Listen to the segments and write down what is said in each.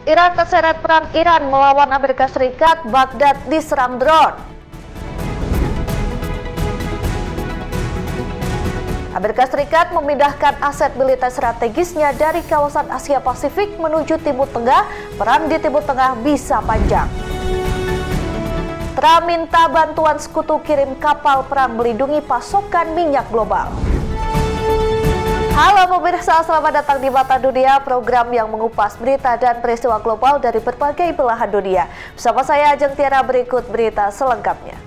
Irak terseret perang Iran melawan Amerika Serikat, Baghdad diserang drone. Amerika Serikat memindahkan aset militer strategisnya dari kawasan Asia Pasifik menuju Timur Tengah. Perang di Timur Tengah bisa panjang. Trump minta bantuan sekutu kirim kapal perang melindungi pasokan minyak global. Halo pemirsa, selamat datang di Mata Dunia, program yang mengupas berita dan peristiwa global dari berbagai belahan dunia. Bersama saya Ajeng Tiara, berikut berita selengkapnya.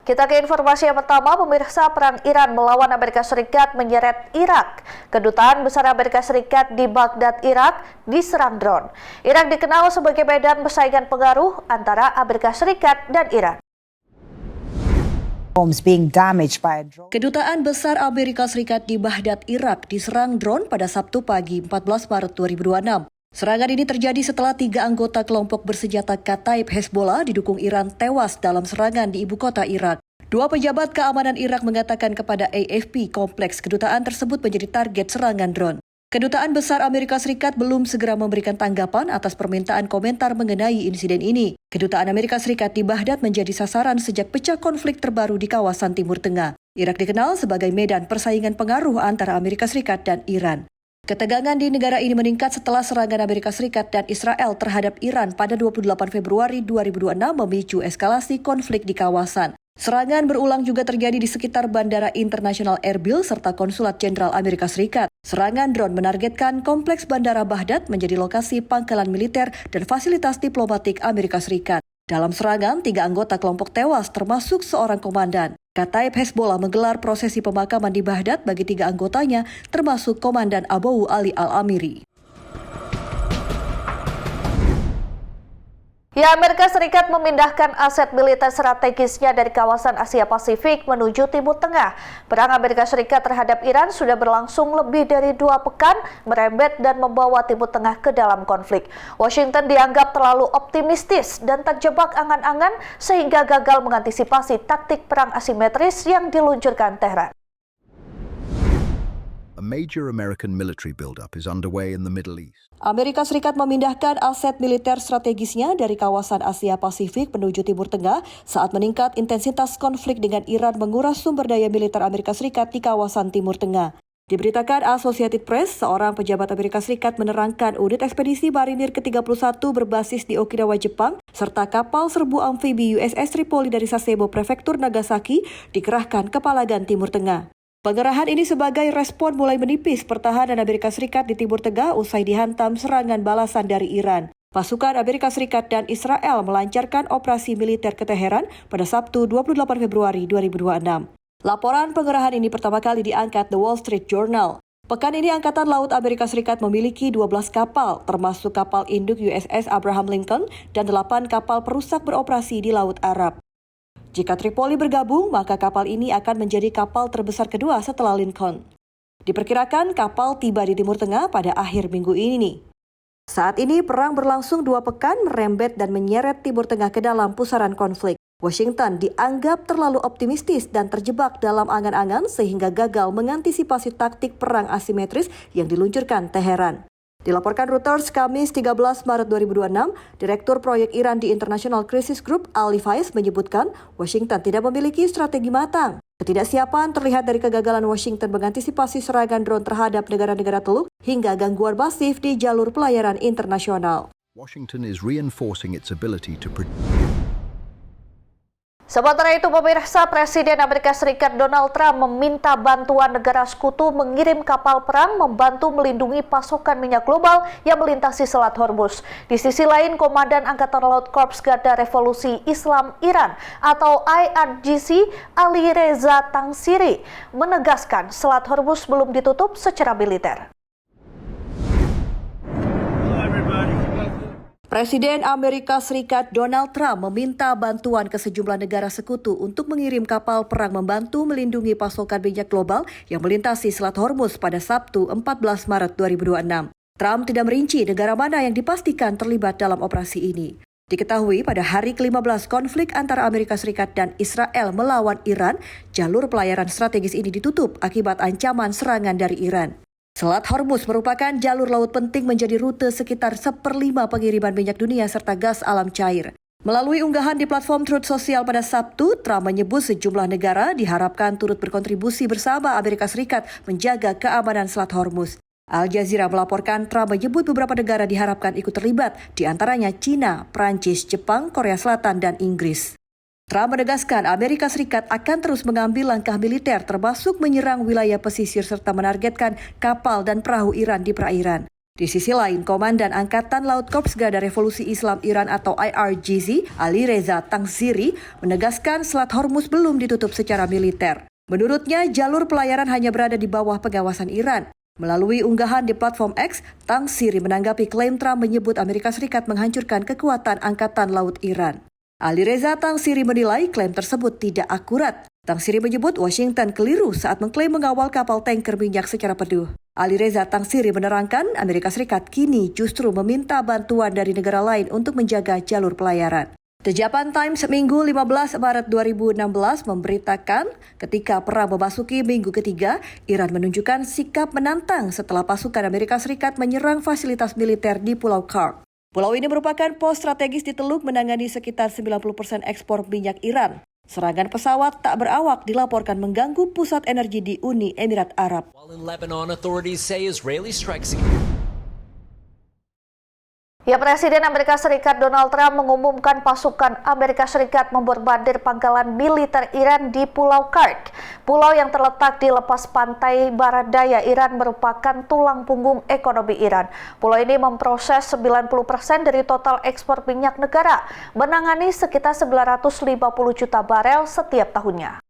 Kita ke informasi yang pertama, pemirsa. Perang Iran melawan Amerika Serikat menyeret Irak. Kedutaan Besar Amerika Serikat di Baghdad, Irak, diserang drone. Irak dikenal sebagai medan persaingan pengaruh antara Amerika Serikat dan Iran. Kedutaan Besar Amerika Serikat di Baghdad, Irak, diserang drone pada Sabtu pagi 14 Maret 2026. Serangan ini terjadi setelah 3 anggota kelompok bersenjata Kataib Hezbollah didukung Iran tewas dalam serangan di ibu kota Irak. 2 pejabat keamanan Irak mengatakan kepada AFP kompleks kedutaan tersebut menjadi target serangan drone. Kedutaan Besar Amerika Serikat belum segera memberikan tanggapan atas permintaan komentar mengenai insiden ini. Kedutaan Amerika Serikat di Baghdad menjadi sasaran sejak pecah konflik terbaru di kawasan Timur Tengah. Irak dikenal sebagai medan persaingan pengaruh antara Amerika Serikat dan Iran. Ketegangan di negara ini meningkat setelah serangan Amerika Serikat dan Israel terhadap Iran pada 28 Februari 2026 memicu eskalasi konflik di kawasan. Serangan berulang juga terjadi di sekitar Bandara Internasional Erbil serta Konsulat Jenderal Amerika Serikat. Serangan drone menargetkan kompleks Bandara Baghdad menjadi lokasi pangkalan militer dan fasilitas diplomatik Amerika Serikat. Dalam serangan, 3 anggota kelompok tewas termasuk seorang komandan. Kataib Hezbollah menggelar prosesi pemakaman di Baghdad bagi 3 anggotanya, termasuk Komandan Abu Ali Al-Amiri. Ya, Amerika Serikat memindahkan aset militer strategisnya dari kawasan Asia Pasifik menuju Timur Tengah. Perang Amerika Serikat terhadap Iran sudah berlangsung lebih dari 2 pekan, merembet dan membawa Timur Tengah ke dalam konflik. Washington dianggap terlalu optimistis dan terjebak angan-angan sehingga gagal mengantisipasi taktik perang asimetris yang diluncurkan Tehran. A major American military buildup is underway in the Middle East. Amerika Serikat memindahkan aset militer strategisnya dari kawasan Asia Pasifik menuju Timur Tengah saat meningkat intensitas konflik dengan Iran menguras sumber daya militer Amerika Serikat di kawasan Timur Tengah. Diberitakan Associated Press, seorang pejabat Amerika Serikat menerangkan unit ekspedisi marinir ke-31 berbasis di Okinawa, Jepang, serta kapal serbu amfibi USS Tripoli dari Sasebo, Prefektur Nagasaki, dikerahkan ke Palagan, Timur Tengah. Pengerahan ini sebagai respon mulai menipis pertahanan Amerika Serikat di Timur Tengah usai dihantam serangan balasan dari Iran. Pasukan Amerika Serikat dan Israel melancarkan operasi militer ke Teheran pada Sabtu 28 Februari 2026. Laporan pengerahan ini pertama kali diangkat The Wall Street Journal. Pekan ini Angkatan Laut Amerika Serikat memiliki 12 kapal, termasuk kapal induk USS Abraham Lincoln dan 8 kapal perusak beroperasi di Laut Arab. Jika Tripoli bergabung, maka kapal ini akan menjadi kapal terbesar kedua setelah Lincoln. Diperkirakan kapal tiba di Timur Tengah pada akhir minggu ini. Saat ini perang berlangsung 2 pekan, merembet dan menyeret Timur Tengah ke dalam pusaran konflik. Washington dianggap terlalu optimistis dan terjebak dalam angan-angan sehingga gagal mengantisipasi taktik perang asimetris yang diluncurkan Teheran. Dilaporkan Reuters Kamis 13 Maret 2026, Direktur Proyek Iran di International Crisis Group Ali Faiz menyebutkan Washington tidak memiliki strategi matang. Ketidaksiapan terlihat dari kegagalan Washington mengantisipasi serangan drone terhadap negara-negara Teluk hingga gangguan masif di jalur pelayaran internasional. Washington is reinforcing its ability to Sementara itu, pemirsa, Presiden Amerika Serikat Donald Trump meminta bantuan negara sekutu mengirim kapal perang membantu melindungi pasokan minyak global yang melintasi Selat Hormuz. Di sisi lain, Komandan Angkatan Laut Korps Garda Revolusi Islam Iran atau IRGC Ali Reza Tangsiri menegaskan Selat Hormuz belum ditutup secara militer. Presiden Amerika Serikat Donald Trump meminta bantuan ke sejumlah negara sekutu untuk mengirim kapal perang membantu melindungi pasokan minyak global yang melintasi Selat Hormuz pada Sabtu 14 Maret 2026. Trump tidak merinci negara mana yang dipastikan terlibat dalam operasi ini. Diketahui pada hari ke-15 konflik antara Amerika Serikat dan Israel melawan Iran, jalur pelayaran strategis ini ditutup akibat ancaman serangan dari Iran. Selat Hormuz merupakan jalur laut penting menjadi rute sekitar 1/5 pengiriman minyak dunia serta gas alam cair. Melalui unggahan di platform Truth Social pada Sabtu, Trump menyebut sejumlah negara diharapkan turut berkontribusi bersama Amerika Serikat menjaga keamanan Selat Hormuz. Al Jazeera melaporkan Trump menyebut beberapa negara diharapkan ikut terlibat, di antaranya China, Prancis, Jepang, Korea Selatan, dan Inggris. Trump menegaskan Amerika Serikat akan terus mengambil langkah militer termasuk menyerang wilayah pesisir serta menargetkan kapal dan perahu Iran di perairan. Di sisi lain, Komandan Angkatan Laut Korps Garda Revolusi Islam Iran atau IRGC, Ali Reza Tangsiri, menegaskan Selat Hormuz belum ditutup secara militer. Menurutnya, jalur pelayaran hanya berada di bawah pengawasan Iran. Melalui unggahan di platform X, Tangsiri menanggapi klaim Trump menyebut Amerika Serikat menghancurkan kekuatan Angkatan Laut Iran. Ali Reza Tangsiri menilai klaim tersebut tidak akurat. Tangsiri menyebut Washington keliru saat mengklaim mengawal kapal tanker minyak secara penuh. Ali Reza Tangsiri menerangkan Amerika Serikat kini justru meminta bantuan dari negara lain untuk menjaga jalur pelayaran. The Japan Times Minggu 15 Maret 2016 memberitakan ketika perang memasuki minggu ketiga, Iran menunjukkan sikap menantang setelah pasukan Amerika Serikat menyerang fasilitas militer di Pulau Karg. Pulau ini merupakan pos strategis di Teluk menangani sekitar 90% ekspor minyak Iran. Serangan pesawat tak berawak dilaporkan mengganggu pusat energi di Uni Emirat Arab. While in Lebanon, authorities say Israeli strikes. Ya, Presiden Amerika Serikat Donald Trump mengumumkan pasukan Amerika Serikat membombardir pangkalan militer Iran di Pulau Karg. Pulau yang terletak di lepas pantai barat daya Iran merupakan tulang punggung ekonomi Iran. Pulau ini memproses 90% dari total ekspor minyak negara, menangani sekitar 950 juta barel setiap tahunnya.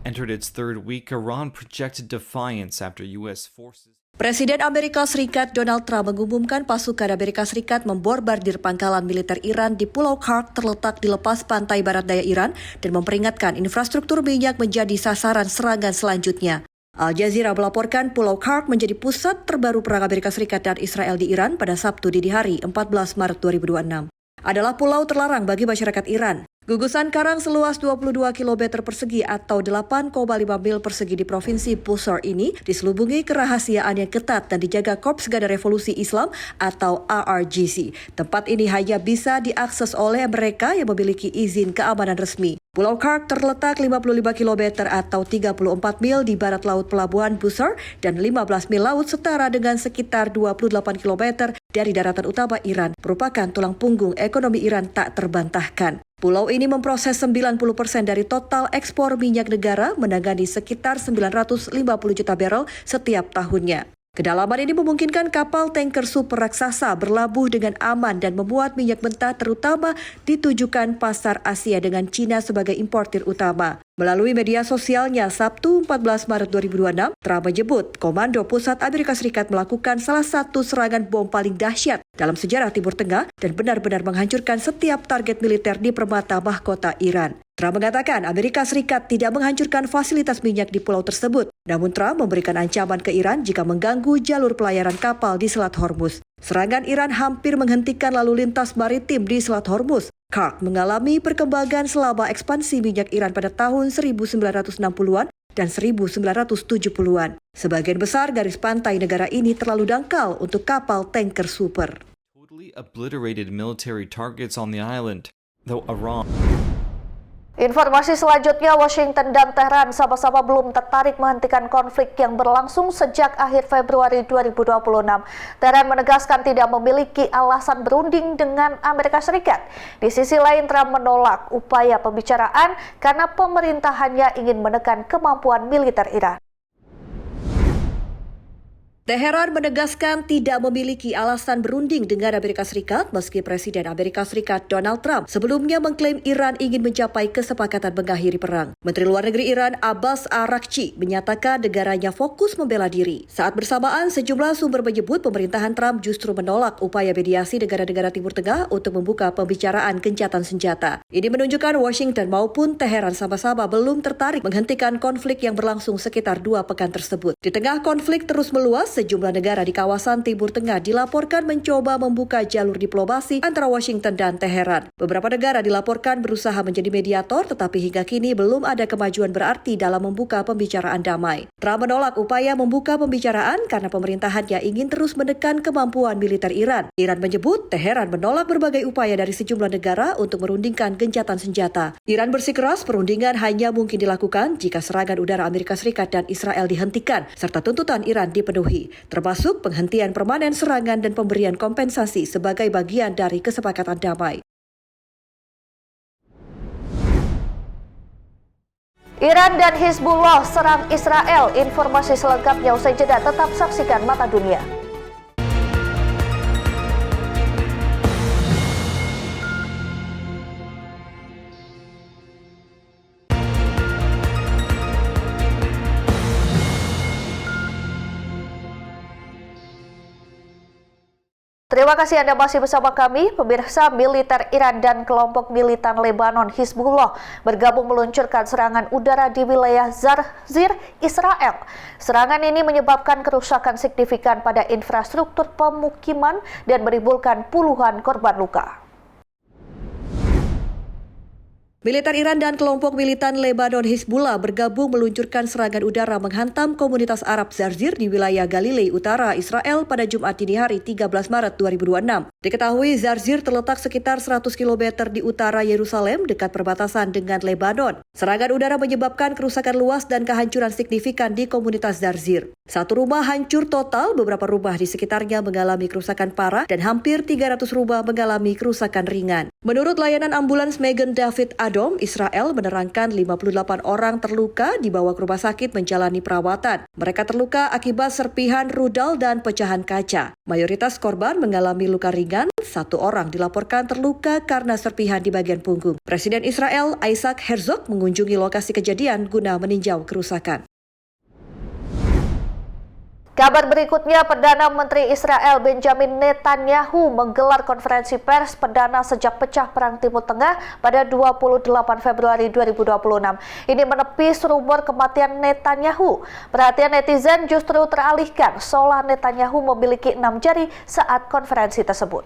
Entered its third week, Iran projected defiance after U.S. forces. Presiden Amerika Serikat Donald Trump mengumumkan pasukan Amerika Serikat membombardir pangkalan militer Iran di Pulau Karg terletak di lepas pantai barat daya Iran dan memperingatkan infrastruktur minyak menjadi sasaran serangan selanjutnya. Al Jazeera melaporkan Pulau Karg menjadi pusat terbaru perang Amerika Serikat dan Israel di Iran pada Sabtu dini hari 14 Maret 2026. Adalah pulau terlarang bagi masyarakat Iran. Gugusan karang seluas 22 km persegi atau 8,5 mil persegi di Provinsi Bushehr ini diselubungi kerahasiaan yang ketat dan dijaga Korps Garda Revolusi Islam atau IRGC. Tempat ini hanya bisa diakses oleh mereka yang memiliki izin keamanan resmi. Pulau Karg terletak 55 km atau 34 mil di barat laut pelabuhan Bushehr dan 15 mil laut setara dengan sekitar 28 km dari daratan utama Iran, merupakan tulang punggung ekonomi Iran tak terbantahkan. Pulau ini memproses 90% dari total ekspor minyak negara, menangani sekitar 950 juta barel setiap tahunnya. Kedalaman ini memungkinkan kapal tanker super raksasa berlabuh dengan aman dan membuat minyak mentah terutama ditujukan pasar Asia dengan China sebagai importir utama. Melalui media sosialnya Sabtu 14 Maret 2026, Trump menyebut Komando Pusat Amerika Serikat melakukan salah satu serangan bom paling dahsyat dalam sejarah Timur Tengah dan benar-benar menghancurkan setiap target militer di permata mahkota Iran. Trump mengatakan Amerika Serikat tidak menghancurkan fasilitas minyak di pulau tersebut. Namun Trump memberikan ancaman ke Iran jika mengganggu jalur pelayaran kapal di Selat Hormuz. Serangan Iran hampir menghentikan lalu lintas maritim di Selat Hormuz. Karg mengalami perkembangan selama ekspansi minyak Iran pada tahun 1960-an dan 1970-an. Sebagian besar garis pantai negara ini terlalu dangkal untuk kapal tanker super. Totally obliterated military targets on the island, though Iran. Informasi selanjutnya, Washington dan Tehran sama-sama belum tertarik menghentikan konflik yang berlangsung sejak akhir Februari 2026. Tehran menegaskan tidak memiliki alasan berunding dengan Amerika Serikat. Di sisi lain, Trump menolak upaya pembicaraan karena pemerintahannya ingin menekan kemampuan militer Iran. Teheran menegaskan tidak memiliki alasan berunding dengan Amerika Serikat meski Presiden Amerika Serikat Donald Trump sebelumnya mengklaim Iran ingin mencapai kesepakatan mengakhiri perang. Menteri Luar Negeri Iran Abbas Araghchi menyatakan negaranya fokus membela diri. Saat bersamaan, sejumlah sumber menyebut pemerintahan Trump justru menolak upaya mediasi negara-negara Timur Tengah untuk membuka pembicaraan gencatan senjata. Ini menunjukkan Washington maupun Teheran sama-sama belum tertarik menghentikan konflik yang berlangsung sekitar 2 pekan tersebut. Di tengah konflik terus meluas, sejumlah negara di kawasan Timur Tengah dilaporkan mencoba membuka jalur diplomasi antara Washington dan Teheran. Beberapa negara dilaporkan berusaha menjadi mediator, tetapi hingga kini belum ada kemajuan berarti dalam membuka pembicaraan damai. Trump menolak upaya membuka pembicaraan karena pemerintahannya ingin terus menekan kemampuan militer Iran. Iran menyebut Teheran menolak berbagai upaya dari sejumlah negara untuk merundingkan gencatan senjata. Iran bersikeras perundingan hanya mungkin dilakukan jika serangan udara Amerika Serikat dan Israel dihentikan, serta tuntutan Iran dipenuhi, termasuk penghentian permanen serangan dan pemberian kompensasi sebagai bagian dari kesepakatan damai. Iran dan Hizbullah serang Israel. Informasi selengkapnya usai jeda, tetap saksikan Mata Dunia. Terima kasih Anda masih bersama kami. Pemirsa, militer Iran dan kelompok militan Lebanon Hizbullah bergabung meluncurkan serangan udara di wilayah Zarzir, Israel. Serangan ini menyebabkan kerusakan signifikan pada infrastruktur pemukiman dan menimbulkan puluhan korban luka. Militer Iran dan kelompok militan Lebanon Hizbullah bergabung meluncurkan serangan udara menghantam komunitas Arab Zarzir di wilayah Galilei Utara, Israel pada Jumat dini hari 13 Maret 2026. Diketahui Zarzir terletak sekitar 100 km di utara Yerusalem dekat perbatasan dengan Lebanon. Serangan udara menyebabkan kerusakan luas dan kehancuran signifikan di komunitas Zarzir. Satu rumah hancur total, beberapa rumah di sekitarnya mengalami kerusakan parah, dan hampir 300 rumah mengalami kerusakan ringan. Menurut layanan ambulans Magen David Adom, Israel menerangkan 58 orang terluka dibawa ke rumah sakit menjalani perawatan. Mereka terluka akibat serpihan rudal dan pecahan kaca. Mayoritas korban mengalami luka ringan, satu orang dilaporkan terluka karena serpihan di bagian punggung. Presiden Israel Isaac Herzog mengunjungi lokasi kejadian guna meninjau kerusakan. Kabar berikutnya, Perdana Menteri Israel Benjamin Netanyahu menggelar konferensi pers perdana sejak pecah Perang Timur Tengah pada 28 Februari 2026. Ini menepis rumor kematian Netanyahu. Perhatian netizen justru teralihkan seolah Netanyahu memiliki 6 jari saat konferensi tersebut.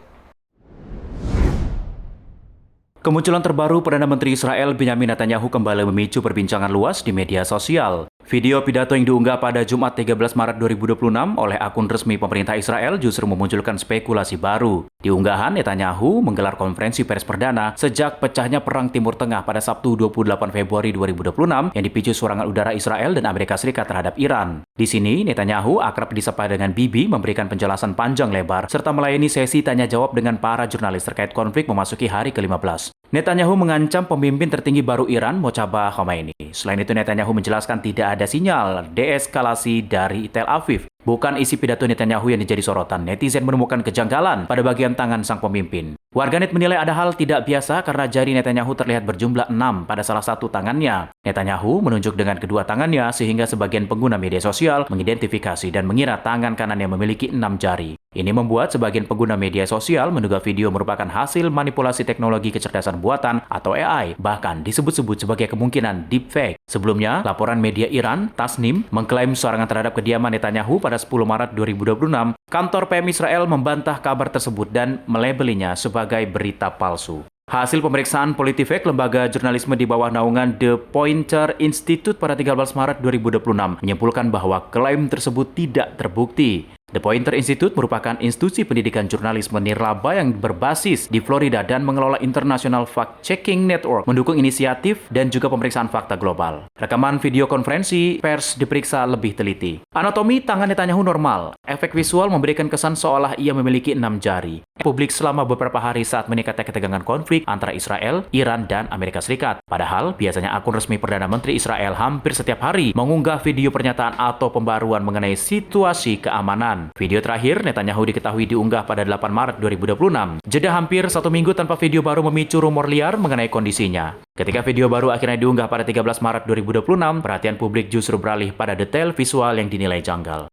Kemunculan terbaru Perdana Menteri Israel Benjamin Netanyahu kembali memicu perbincangan luas di media sosial. Video pidato yang diunggah pada Jumat 13 Maret 2026 oleh akun resmi pemerintah Israel justru memunculkan spekulasi baru. Di unggahan, Netanyahu menggelar konferensi pers perdana sejak pecahnya Perang Timur Tengah pada Sabtu 28 Februari 2026 yang dipicu serangan udara Israel dan Amerika Serikat terhadap Iran. Di sini, Netanyahu akrab disapa dengan Bibi memberikan penjelasan panjang lebar serta melayani sesi tanya jawab dengan para jurnalis terkait konflik memasuki hari ke-15. Netanyahu mengancam pemimpin tertinggi baru Iran, Mojtaba Khomeini. Selain itu, Netanyahu menjelaskan tidak ada sinyal deeskalasi dari Tel Aviv. Bukan isi pidato Netanyahu yang menjadi sorotan. Netizen menemukan kejanggalan pada bagian tangan sang pemimpin. Warganet menilai ada hal tidak biasa karena jari Netanyahu terlihat berjumlah 6 pada salah satu tangannya. Netanyahu menunjuk dengan kedua tangannya sehingga sebagian pengguna media sosial mengidentifikasi dan mengira tangan kanannya memiliki 6 jari. Ini membuat sebagian pengguna media sosial menduga video merupakan hasil manipulasi teknologi kecerdasan buatan atau AI, bahkan disebut-sebut sebagai kemungkinan deepfake. Sebelumnya, laporan media Iran, Tasnim, mengklaim serangan terhadap kediaman Netanyahu pada 10 Maret 2026. Kantor PM Israel membantah kabar tersebut dan melabelinya sebagai berita palsu. Hasil pemeriksaan PolitiFact, lembaga jurnalisme di bawah naungan The Poynter Institute pada 13 Maret 2026, menyimpulkan bahwa klaim tersebut tidak terbukti. The Poynter Institute merupakan institusi pendidikan jurnalisme nirlaba yang berbasis di Florida dan mengelola International Fact-Checking Network, mendukung inisiatif dan juga pemeriksaan fakta global. Rekaman video konferensi pers diperiksa lebih teliti. Anatomi tangan Netanyahu normal. Efek visual memberikan kesan seolah ia memiliki 6 jari. Publik selama beberapa hari saat meningkatnya ketegangan konflik antara Israel, Iran, dan Amerika Serikat. Padahal, biasanya akun resmi Perdana Menteri Israel hampir setiap hari mengunggah video pernyataan atau pembaruan mengenai situasi keamanan. Video terakhir Netanyahu diketahui diunggah pada 8 Maret 2026. Jeda hampir 1 minggu tanpa video baru memicu rumor liar mengenai kondisinya. Ketika video baru akhirnya diunggah pada 13 Maret 2026, perhatian publik justru beralih pada detail visual yang dinilai janggal.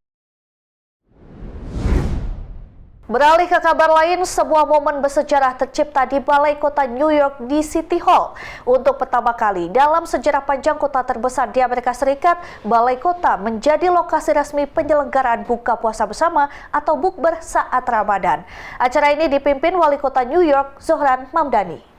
Beralih ke kabar lain, sebuah momen bersejarah tercipta di Balai Kota New York di City Hall. Untuk pertama kali dalam sejarah panjang kota terbesar di Amerika Serikat, Balai Kota menjadi lokasi resmi penyelenggaraan buka puasa bersama atau bukber saat Ramadan. Acara ini dipimpin Wali Kota New York, Zohran Mamdani.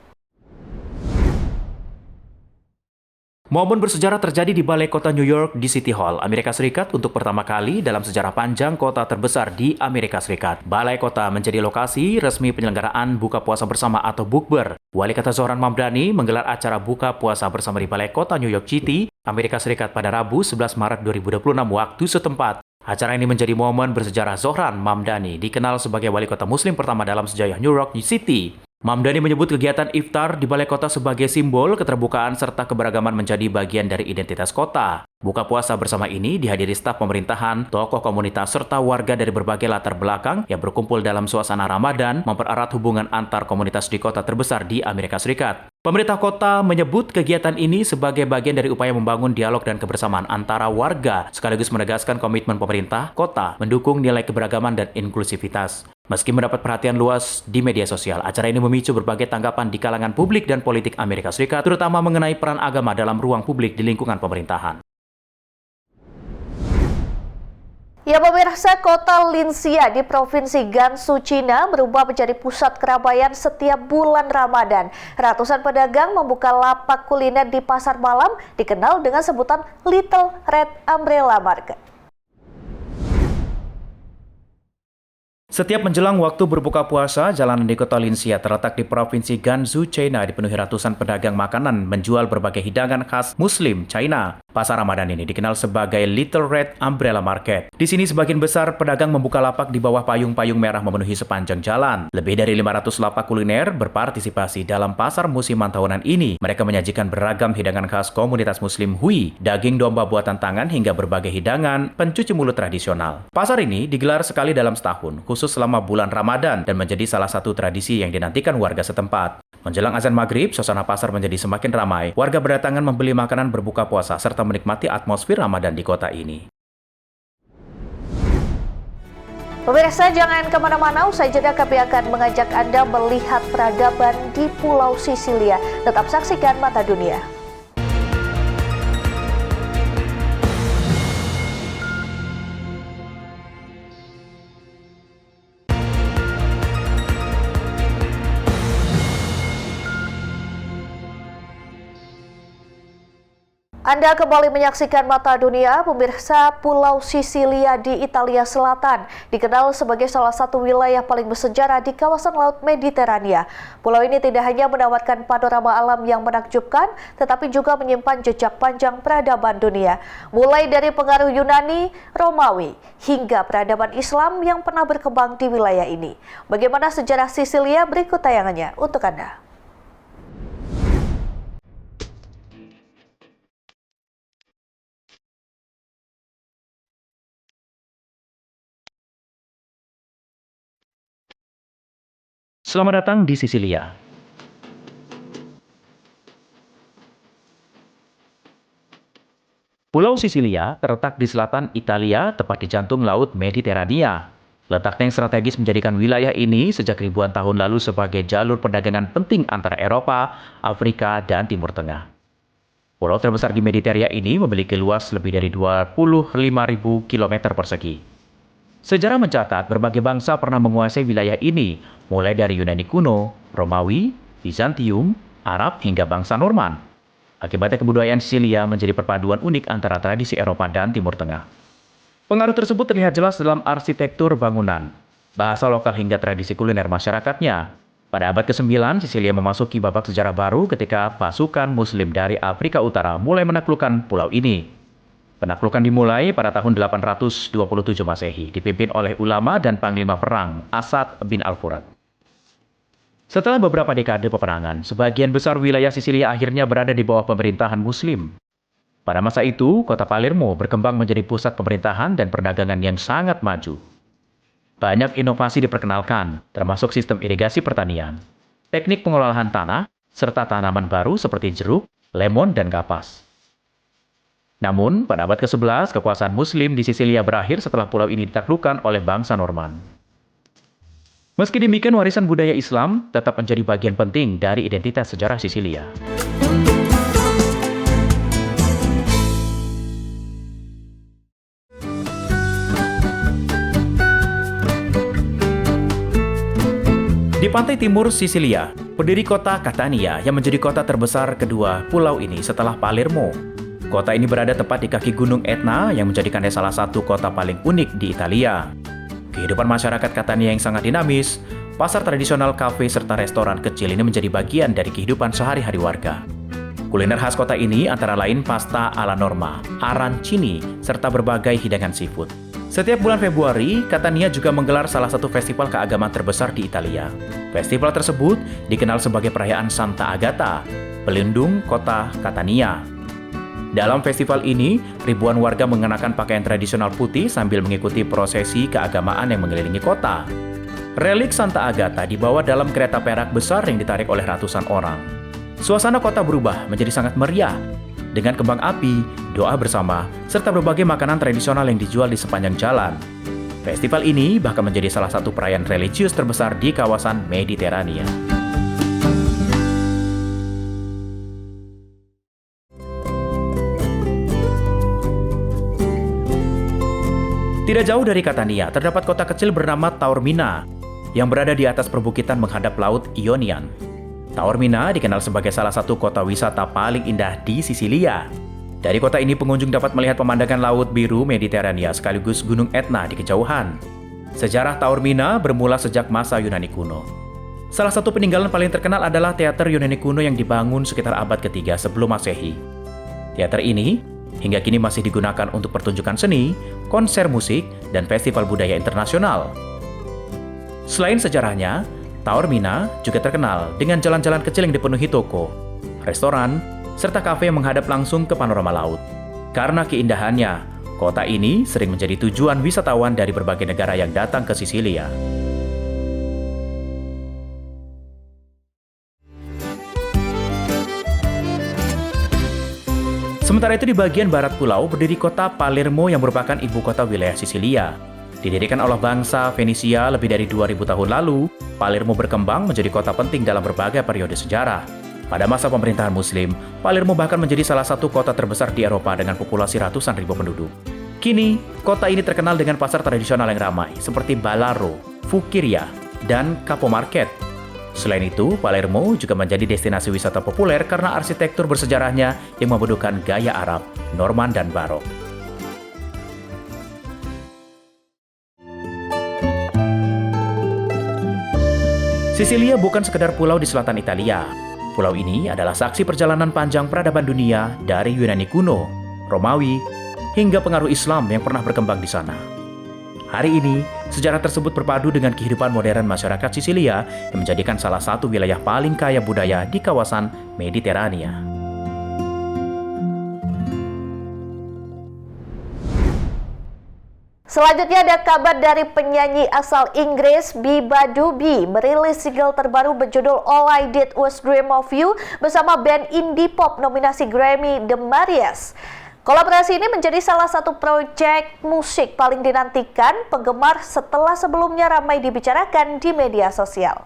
Momen bersejarah terjadi di Balai Kota New York di City Hall, Amerika Serikat untuk pertama kali dalam sejarah panjang kota terbesar di Amerika Serikat. Balai Kota menjadi lokasi resmi penyelenggaraan buka puasa bersama atau bukber. Wali Kota Zohran Mamdani menggelar acara buka puasa bersama di Balai Kota New York City, Amerika Serikat pada Rabu 11 Maret 2026 waktu setempat. Acara ini menjadi momen bersejarah. Zohran Mamdani dikenal sebagai wali kota muslim pertama dalam sejarah New York City. Mamdani menyebut kegiatan iftar di Balai Kota sebagai simbol keterbukaan serta keberagaman menjadi bagian dari identitas kota. Buka puasa bersama ini dihadiri staf pemerintahan, tokoh komunitas, serta warga dari berbagai latar belakang yang berkumpul dalam suasana Ramadan, mempererat hubungan antar komunitas di kota terbesar di Amerika Serikat. Pemerintah kota menyebut kegiatan ini sebagai bagian dari upaya membangun dialog dan kebersamaan antara warga, sekaligus menegaskan komitmen pemerintah kota mendukung nilai keberagaman dan inklusivitas. Meski mendapat perhatian luas di media sosial, acara ini memicu berbagai tanggapan di kalangan publik dan politik Amerika Serikat, terutama mengenai peran agama dalam ruang publik di lingkungan pemerintahan. Ya pemirsa, kota Linxia di Provinsi Gansu, Cina berubah menjadi pusat keramaian setiap bulan Ramadan. Ratusan pedagang membuka lapak kuliner di pasar malam dikenal dengan sebutan Little Red Umbrella Market. Setiap menjelang waktu berbuka puasa, jalanan di kota Linxia terletak di Provinsi Gansu, China dipenuhi ratusan pedagang makanan menjual berbagai hidangan khas Muslim China. Pasar Ramadan ini dikenal sebagai Little Red Umbrella Market. Di sini sebagian besar pedagang membuka lapak di bawah payung-payung merah memenuhi sepanjang jalan. Lebih dari 500 lapak kuliner berpartisipasi dalam pasar musiman tahunan ini. Mereka menyajikan beragam hidangan khas komunitas Muslim Hui, daging domba buatan tangan hingga berbagai hidangan pencuci mulut tradisional. Pasar ini digelar sekali dalam setahun, khusus selama bulan Ramadan dan menjadi salah satu tradisi yang dinantikan warga setempat. Menjelang azan maghrib, suasana pasar menjadi semakin ramai. Warga berdatangan membeli makanan berbuka puasa serta menikmati atmosfer Ramadan di kota ini. Pemirsa, jangan kemana-mana, usai jeda kami akan mengajak Anda melihat peradaban di Pulau Sisilia. Tetap saksikan Mata Dunia. Anda kembali menyaksikan Mata Dunia. Pemirsa, Pulau Sisilia di Italia Selatan dikenal sebagai salah satu wilayah paling bersejarah di kawasan Laut Mediterania. Pulau ini tidak hanya menawarkan panorama alam yang menakjubkan, tetapi juga menyimpan jejak panjang peradaban dunia. Mulai dari pengaruh Yunani, Romawi, hingga peradaban Islam yang pernah berkembang di wilayah ini. Bagaimana sejarah Sisilia? Berikut tayangannya untuk Anda. Selamat datang di Sisilia. Pulau Sisilia terletak di selatan Italia, tepat di jantung Laut Mediterania. Letaknya yang strategis menjadikan wilayah ini sejak ribuan tahun lalu sebagai jalur perdagangan penting antara Eropa, Afrika, dan Timur Tengah. Pulau terbesar di Mediterania ini memiliki luas lebih dari 25.000 km persegi. Sejarah mencatat berbagai bangsa pernah menguasai wilayah ini, mulai dari Yunani kuno, Romawi, Bizantium, Arab, hingga bangsa Norman. Akibatnya kebudayaan Sisilia menjadi perpaduan unik antara tradisi Eropa dan Timur Tengah. Pengaruh tersebut terlihat jelas dalam arsitektur bangunan, bahasa lokal hingga tradisi kuliner masyarakatnya. Pada abad ke-9, Sisilia memasuki babak sejarah baru ketika pasukan Muslim dari Afrika Utara mulai menaklukkan pulau ini. Penaklukan dimulai pada tahun 827 Masehi, dipimpin oleh ulama dan panglima perang Asad bin Al-Furat. Setelah beberapa dekade peperangan, sebagian besar wilayah Sisilia akhirnya berada di bawah pemerintahan Muslim. Pada masa itu, kota Palermo berkembang menjadi pusat pemerintahan dan perdagangan yang sangat maju. Banyak inovasi diperkenalkan, termasuk sistem irigasi pertanian, teknik pengolahan tanah, serta tanaman baru seperti jeruk, lemon, dan kapas. Namun, pada abad ke-11, kekuasaan Muslim di Sisilia berakhir setelah pulau ini ditaklukkan oleh bangsa Norman. Meski demikian, warisan budaya Islam tetap menjadi bagian penting dari identitas sejarah Sisilia. Di pantai timur Sisilia, berdiri kota Catania yang menjadi kota terbesar kedua pulau ini setelah Palermo. Kota ini berada tepat di kaki Gunung Etna yang menjadikannya salah satu kota paling unik di Italia. Kehidupan masyarakat Catania yang sangat dinamis, pasar tradisional, kafe, serta restoran kecil ini menjadi bagian dari kehidupan sehari-hari warga. Kuliner khas kota ini antara lain pasta alla norma, arancini, serta berbagai hidangan seafood. Setiap bulan Februari, Catania juga menggelar salah satu festival keagamaan terbesar di Italia. Festival tersebut dikenal sebagai perayaan Santa Agata, pelindung kota Catania. Dalam festival ini, ribuan warga mengenakan pakaian tradisional putih sambil mengikuti prosesi keagamaan yang mengelilingi kota. Relik Santa Agata dibawa dalam kereta perak besar yang ditarik oleh ratusan orang. Suasana kota berubah menjadi sangat meriah, dengan kembang api, doa bersama, serta berbagai makanan tradisional yang dijual di sepanjang jalan. Festival ini bahkan menjadi salah satu perayaan religius terbesar di kawasan Mediterania. Tidak jauh dari Catania, terdapat kota kecil bernama Taormina, yang berada di atas perbukitan menghadap Laut Ionian. Taormina dikenal sebagai salah satu kota wisata paling indah di Sisilia. Dari kota ini pengunjung dapat melihat pemandangan Laut Biru Mediterania sekaligus Gunung Etna di kejauhan. Sejarah Taormina bermula sejak masa Yunani kuno. Salah satu peninggalan paling terkenal adalah teater Yunani kuno yang dibangun sekitar abad ketiga sebelum Masehi. Teater ini hingga kini masih digunakan untuk pertunjukan seni, konser musik, dan festival budaya internasional. Selain sejarahnya, Taormina juga terkenal dengan jalan-jalan kecil yang dipenuhi toko, restoran, serta kafe yang menghadap langsung ke panorama laut. Karena keindahannya, kota ini sering menjadi tujuan wisatawan dari berbagai negara yang datang ke Sisilia. Sementara itu di bagian barat pulau berdiri kota Palermo yang merupakan ibu kota wilayah Sisilia. Didirikan oleh bangsa Fenisia lebih dari 2000 tahun lalu, Palermo berkembang menjadi kota penting dalam berbagai periode sejarah. Pada masa pemerintahan Muslim, Palermo bahkan menjadi salah satu kota terbesar di Eropa dengan populasi ratusan ribu penduduk. Kini, kota ini terkenal dengan pasar tradisional yang ramai seperti Balaro, Fukiria, dan Capo Market. Selain itu, Palermo juga menjadi destinasi wisata populer karena arsitektur bersejarahnya yang memadukan gaya Arab, Norman, dan Barok. Sisilia bukan sekedar pulau di selatan Italia. Pulau ini adalah saksi perjalanan panjang peradaban dunia dari Yunani kuno, Romawi, hingga pengaruh Islam yang pernah berkembang di sana. Hari ini, sejarah tersebut berpadu dengan kehidupan modern masyarakat Sisilia yang menjadikan salah satu wilayah paling kaya budaya di kawasan Mediterania. Selanjutnya ada kabar dari penyanyi asal Inggris Biba Dubi merilis single terbaru berjudul All I Did Was Dream of You bersama band indie pop nominasi Grammy The Marias. Kolaborasi ini menjadi salah satu proyek musik paling dinantikan penggemar setelah sebelumnya ramai dibicarakan di media sosial.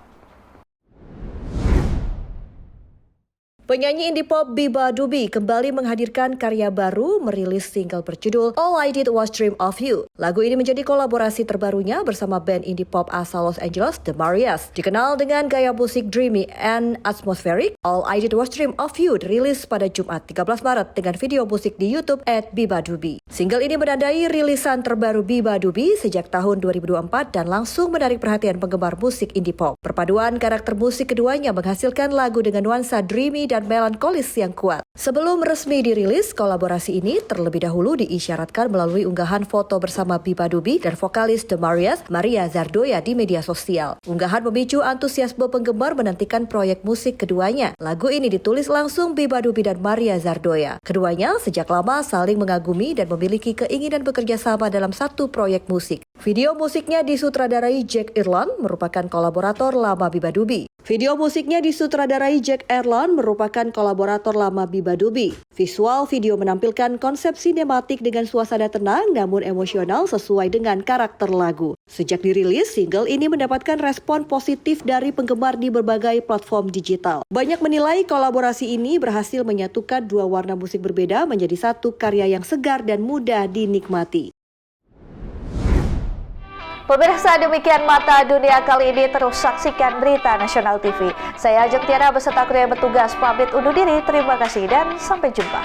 Penyanyi indie pop Biba Dubi kembali menghadirkan karya baru merilis single berjudul All I Did Was Dream of You. Lagu ini menjadi kolaborasi terbarunya bersama band indie pop asal Los Angeles, The Marias. Dikenal dengan gaya musik dreamy and atmospheric, All I Did Was Dream of You dirilis pada Jumat 13 Maret dengan video musik di YouTube @bibadubi. Single ini menandai rilisan terbaru Biba Dubi sejak tahun 2024 dan langsung menarik perhatian penggemar musik indie pop. Perpaduan karakter musik keduanya menghasilkan lagu dengan nuansa dreamy dan melankolis yang kuat. Sebelum resmi dirilis, kolaborasi ini terlebih dahulu diisyaratkan melalui unggahan foto bersama Biba Dubi dan vokalis The Marias, Maria Zardoya di media sosial. Unggahan memicu antusiasme penggemar menantikan proyek musik keduanya. Lagu ini ditulis langsung Biba Dubi dan Maria Zardoya. Keduanya sejak lama saling mengagumi dan memiliki keinginan bekerja sama dalam satu proyek musik. Video musiknya disutradarai Jack Irland, merupakan kolaborator lama Biba Dubi. Video musiknya disutradarai Jack Erland, merupakan kolaborator lama Biba Dubi. Visual video menampilkan konsep sinematik dengan suasana tenang namun emosional sesuai dengan karakter lagu. Sejak dirilis, single ini mendapatkan respon positif dari penggemar di berbagai platform digital. Banyak menilai kolaborasi ini berhasil menyatukan dua warna musik berbeda menjadi satu karya yang segar dan mudah dinikmati. Pemirsa, demikian Mata Dunia kali ini, terus saksikan Berita Nasional TV. Saya Ajeng Tiara beserta kru yang bertugas pamit undur diri. Terima kasih dan sampai jumpa.